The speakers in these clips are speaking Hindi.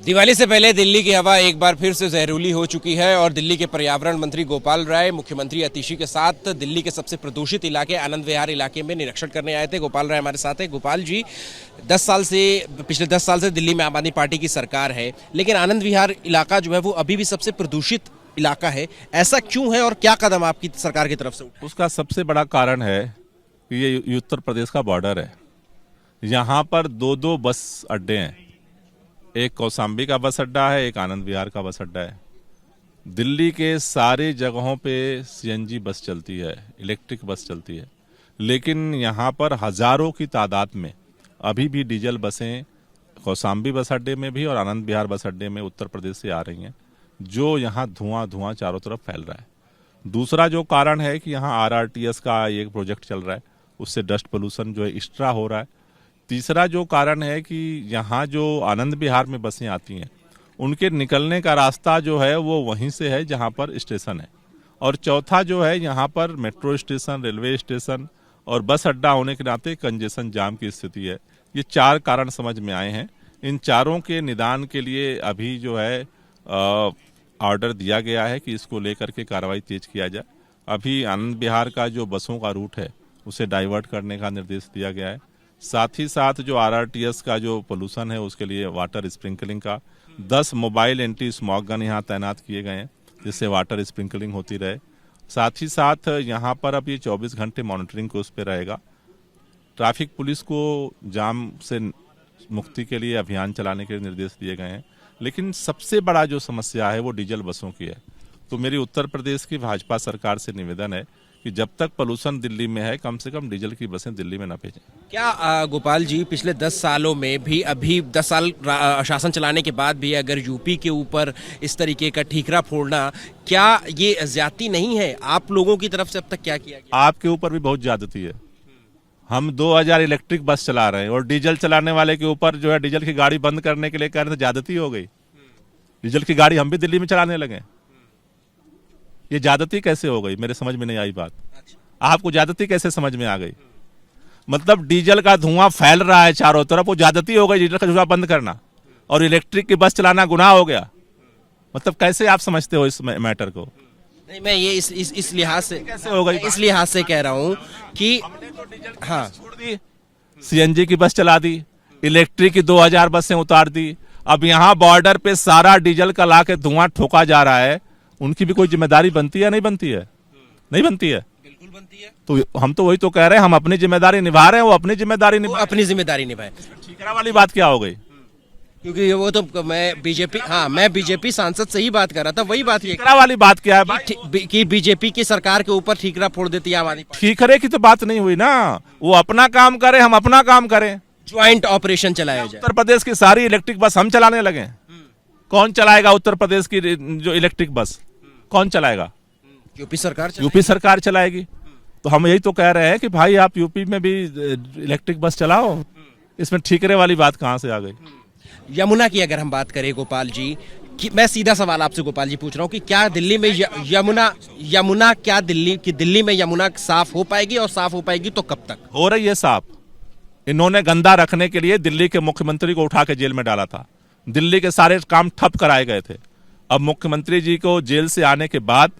दिवाली से पहले दिल्ली की हवा एक बार फिर से जहरीली हो चुकी है और दिल्ली के पर्यावरण मंत्री गोपाल राय मुख्यमंत्री आतिशी के साथ दिल्ली के सबसे प्रदूषित इलाके आनंद विहार इलाके में निरीक्षण करने आए थे। गोपाल राय हमारे साथ है। गोपाल जी, पिछले 10 साल से दिल्ली में आम आदमी पार्टी की सरकार है, लेकिन आनंद विहार इलाका जो है वो अभी भी सबसे प्रदूषित इलाका है। ऐसा क्यों है और क्या कदम आपकी सरकार की तरफ से उठे? उसका सबसे बड़ा कारण है कि ये उत्तर प्रदेश का बॉर्डर है। यहाँ पर दो बस अड्डे हैं, एक कौशाम्बी का बस अड्डा है, एक आनंद विहार का बस अड्डा है। दिल्ली के सारे जगहों पे सीएनजी बस चलती है, इलेक्ट्रिक बस चलती है, लेकिन यहाँ पर हजारों की तादाद में अभी भी डीजल बसें कौशाम्बी बस अड्डे में भी और आनंद विहार बस अड्डे में उत्तर प्रदेश से आ रही हैं, जो यहाँ धुआं चारों तरफ फैल रहा है। दूसरा जो कारण है कि यहाँ आरआरटीएस का एक प्रोजेक्ट चल रहा है, उससे डस्ट पोल्यूशन जो है एक्स्ट्रा हो रहा है। तीसरा जो कारण है कि यहाँ जो आनंद विहार में बसें आती हैं उनके निकलने का रास्ता जो है वो वहीं से है जहाँ पर स्टेशन है। और चौथा जो है यहाँ पर मेट्रो स्टेशन, रेलवे स्टेशन और बस अड्डा होने के नाते कंजेशन जाम की स्थिति है। ये 4 कारण समझ में आए हैं। इन चारों के निदान के लिए अभी जो है ऑर्डर दिया गया है कि इसको लेकर के कार्रवाई तेज किया जाए। अभी आनंद विहार का जो बसों का रूट है उसे डाइवर्ट करने का निर्देश दिया गया है। साथ ही साथ जो आरआरटीएस का जो पोल्यूशन है उसके लिए वाटर स्प्रिंकलिंग का 10 मोबाइल एंटी स्मॉग गन यहाँ तैनात किए गए हैं, जिससे वाटर स्प्रिंकलिंग होती रहे। साथ ही साथ यहाँ पर अब ये 24 घंटे मॉनिटरिंग कोर्स पे रहेगा। ट्रैफिक पुलिस को जाम से मुक्ति के लिए अभियान चलाने के निर्देश दिए गए हैं। लेकिन सबसे बड़ा जो समस्या है वो डीजल बसों की है। तो मेरी उत्तर प्रदेश की भाजपा सरकार से निवेदन है कि जब तक पोल्यूशन दिल्ली में है, कम से कम डीजल की बसें दिल्ली में न भेजें। क्या गोपाल जी, पिछले 10 सालों में भी अभी 10 साल शासन चलाने के बाद भी अगर यूपी के ऊपर इस तरीके का ठीकरा फोड़ना, क्या ये ज्यादती नहीं है? आप लोगों की तरफ से अब तक क्या किया गया? आपके ऊपर भी बहुत ज्यादती है। हम 2000 इलेक्ट्रिक बस चला रहे हैं और डीजल चलाने वाले के ऊपर जो है डीजल की गाड़ी बंद करने के लिए कह रहे थे, ज्यादती हो गई। डीजल की गाड़ी हम भी दिल्ली में चलाने लगे। ये ज्यादती कैसे हो गई? मेरे समझ में नहीं आई बात। आपको ज्यादती कैसे समझ में आ गई? मतलब डीजल का धुआं फैल रहा है चारों तरफ, वो ज्यादती हो गई डीजल का धुआं बंद करना, और इलेक्ट्रिक की बस चलाना गुनाह हो गया। मतलब कैसे आप समझते हो इस मैटर को? नहीं, मैं ये इस लिहाज से कैसे हो गई? इस लिहाज से कह रहा हूँ कि हाँ, सीएनजी की बस चला दी, इलेक्ट्रिक की 2000 बसें उतार दी। अब यहाँ बॉर्डर पे सारा डीजल का ला के धुआं ठोका जा रहा है। उनकी भी कोई जिम्मेदारी बनती है? नहीं बनती है? नहीं बनती है? बिल्कुल बनती है। तो हम तो वही तो कह रहे हैं, हम अपनी जिम्मेदारी निभा रहे हैं, वो अपनी जिम्मेदारी निभाए। ठीकरा वाली बात क्या हो गई? क्योंकि वो तो मैं बीजेपी सांसद से ही बात कर रहा था। वही बात, ठीकरा वाली बात क्या है कि बीजेपी की सरकार के ऊपर ठीकरा फोड़ देती है आम आदमी पार्टी। ठीकरे की तो बात नहीं हुई ना। वो अपना काम करे, हम अपना काम करें। ज्वाइंट ऑपरेशन चलाया जाए। उत्तर प्रदेश की सारी इलेक्ट्रिक बस हम चलाने लगे। कौन चलाएगा उत्तर प्रदेश की जो इलेक्ट्रिक बस? कौन चलाएगा? यूपी सरकार चलाएगी। तो हम यही तो कह रहे हैं कि भाई आप यूपी में भी इलेक्ट्रिक बस चलाओ। इसमें ठीकरे वाली बात कहां से आ गई? यमुना की अगर हम बात करें गोपाल जी, कि मैं सीधा सवाल आपसे गोपाल जी पूछ रहा हूँ कि क्या दिल्ली में यमुना क्या दिल्ली में यमुना साफ हो पाएगी, और साफ हो पाएगी तो कब तक? हो रही है साफ। इन्होंने गंदा रखने के लिए दिल्ली के मुख्यमंत्री को उठा के जेल में डाला था। दिल्ली के सारे काम ठप कराए गए थे। अब मुख्यमंत्री जी को जेल से आने के बाद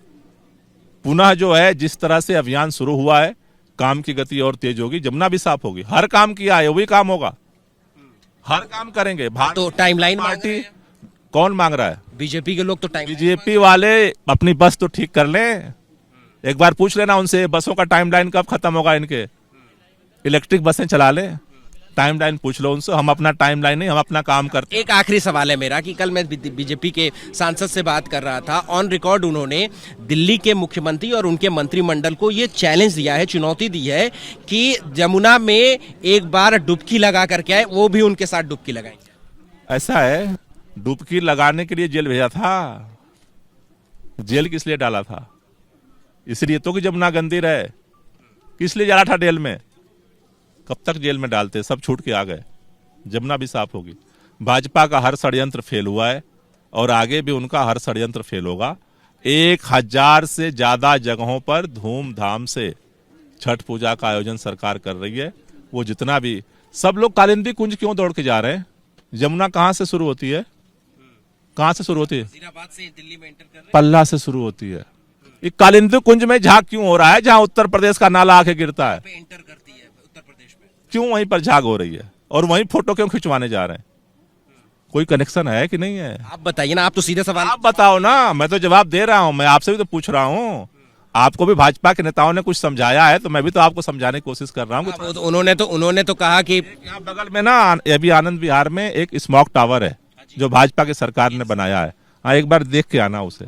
पुनः जो है जिस तरह से अभियान शुरू हुआ है, काम की गति और तेज होगी। जमुना भी साफ होगी। हर काम किया है वही काम होगा, हर काम करेंगे। तो टाइमलाइन पार्टी कौन मांग रहा है? बीजेपी के लोग तो बीजेपी वाले अपनी बस तो ठीक कर लें। एक बार पूछ लेना उनसे, बसों का टाइमलाइन कब खत्म होगा इनके? इलेक्ट्रिक बसें चला ले, टाइमलाइन पूछ लो उनसे। हम अपना टाइमलाइन नहीं, हम अपना काम करते। एक आखिरी सवाल है मेरा कि कल मैं बीजेपी के सांसद से बात कर रहा था। ऑन रिकॉर्ड उन्होंने दिल्ली के मुख्यमंत्री और उनके मंत्रिमंडल को ये चैलेंज दिया है, चुनौती दी है कि यमुना में एक बार डुबकी लगा करके आए, वो भी उनके साथ डुबकी लगाएंगे। ऐसा है? डुबकी लगाने के लिए जेल भेजा था। जेल किस लिए डाला था? इसलिए तो कि यमुना गंदी रहे। किस लिए जा रहा था जेल में? कब तक जेल में डालते? सब छूट के आ गए। जमुना भी साफ होगी। भाजपा का हर षड्यंत्र फेल हुआ है और आगे भी उनका हर षड्यंत्र फेल होगा। 1000 से ज्यादा जगहों पर धूमधाम से छठ पूजा का आयोजन सरकार कर रही है। वो जितना भी, सब लोग कालिंदी कुंज क्यों दौड़ के जा रहे हैं? यमुना कहाँ से शुरू होती है? कहाँ से शुरू होती है? वजीराबाद से दिल्ली में एंटर कर रहे पल्ला से शुरू होती है। ये कालिंदी कुंज में झाग क्यों हो रहा है, जहाँ उत्तर प्रदेश का नाला आके गिरता है? हैं, एंटर करती है उत्तर प्रदेश में। क्यों वहीं पर झाग हो रही है और वहीं फोटो क्यों खिंचवाने जा रहे हैं? कोई कनेक्शन है कि नहीं है? आप बताइए ना, आप तो सीधे सवाल। आप बताओ ना, मैं तो जवाब दे रहा हूं, मैं आपसे भी तो पूछ रहा हूं। आपको भी भाजपा के नेताओं ने कुछ समझाया है तो मैं भी तो आपको समझाने की कोशिश कर रहा हूँ। उन्होंने तो कहा कि यहाँ बगल में ना अभी आनंद विहार में एक स्मॉक टावर है जो भाजपा की सरकार ने बनाया है। हाँ, एक बार देख के आना उसे,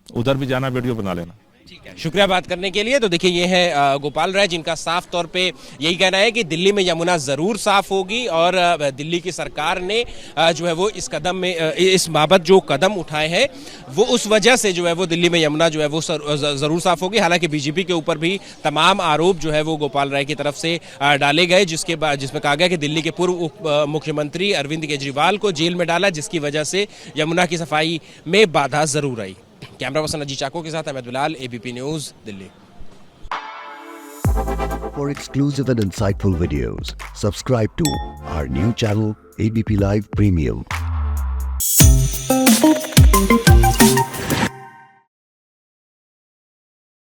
उधर भी जाना, वीडियो बना लेना। ठीक है, शुक्रिया बात करने के लिए। तो देखिए ये है गोपाल राय, जिनका साफ तौर पे यही कहना है कि दिल्ली में यमुना जरूर साफ होगी और दिल्ली की सरकार ने जो है वो इस कदम में इस बाबत जो कदम उठाए हैं वो उस वजह से जो है वो दिल्ली में यमुना जो है वो जरूर साफ होगी। हालांकि बीजेपी के ऊपर भी तमाम आरोप जो है वो गोपाल राय की तरफ से डाले गए, जिसमें कहा गया कि दिल्ली के पूर्व मुख्यमंत्री अरविंद केजरीवाल को जेल में डाला, जिसकी वजह से यमुना की सफाई में बाधा जरूर आई। कैमरा पर्सन अजीत चाको के साथ Ahmed Bilal, ABP news, Delhi. For exclusive and insightful videos, subscribe to our new channel ABP Live Premium.